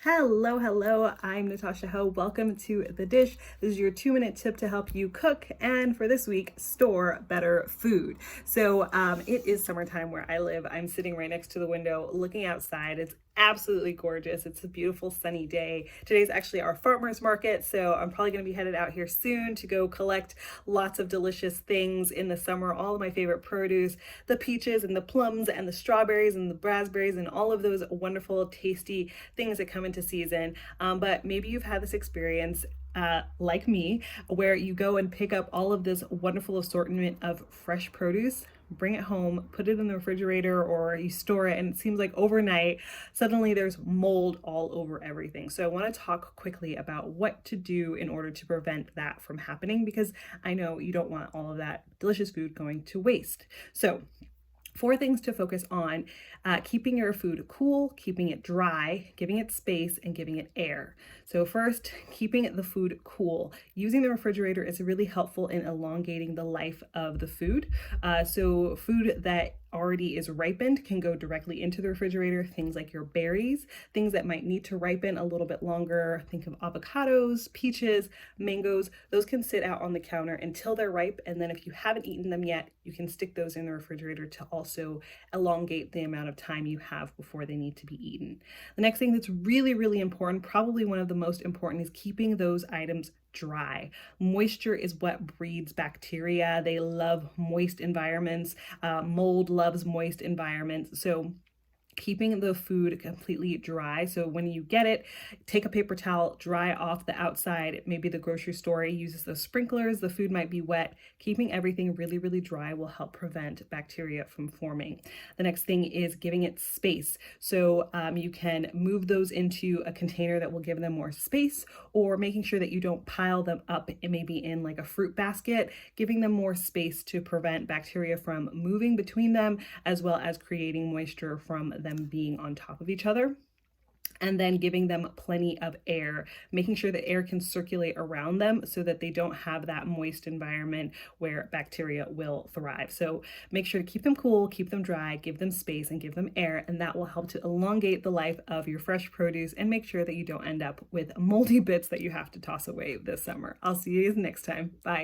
Hello, hello. I'm Natasha Ho. Welcome to The Dish. This is your 2-minute tip to help you cook and for this week, store better food. So it is summertime where I live. I'm sitting right next to the window looking outside. It's absolutely gorgeous. It's a beautiful sunny day. Today's actually our farmers market, so I'm probably going to be headed out here soon to go collect lots of delicious things in the summer. All of my favorite produce, the peaches and the plums and the strawberries and the raspberries and all of those wonderful, tasty things that come into season. But maybe you've had this experience like me, where you go and pick up all of this wonderful assortment of fresh produce, bring it home, put it in the refrigerator, or you store it, and it seems like overnight, suddenly there's mold all over everything. So I want to talk quickly about what to do in order to prevent that from happening, because I know you don't want all of that delicious food going to waste. So 4 things to focus on: keeping your food cool, keeping it dry, giving it space, and giving it air. So first, keeping the food cool. Using the refrigerator is really helpful in elongating the life of the food. So food that already is ripened can go directly into the refrigerator. Things like your berries, things that might need to ripen a little bit longer. Think of avocados, peaches, mangoes. Those can sit out on the counter until they're ripe. And then if you haven't eaten them yet, you can stick those in the refrigerator to also elongate the amount of time you have before they need to be eaten. The next thing that's really, really important, probably one of the most important, is keeping those items dry. Moisture is what breeds bacteria. They love moist environments. Mold loves moist environments. So keeping the food completely dry. So when you get it, take a paper towel, dry off the outside. Maybe the grocery store uses those sprinklers, the food might be wet. Keeping everything really, really dry will help prevent bacteria from forming. The next thing is giving it space. So you can move those into a container that will give them more space, or making sure that you don't pile them up maybe in like a fruit basket, giving them more space to prevent bacteria from moving between them, as well as creating moisture from them being on top of each other. And then giving them plenty of air, making sure the air can circulate around them so that they don't have that moist environment where bacteria will thrive. So make sure to keep them cool, keep them dry, give them space, and give them air, and that will help to elongate the life of your fresh produce and make sure that you don't end up with moldy bits that you have to toss away this summer. I'll see you next time. Bye.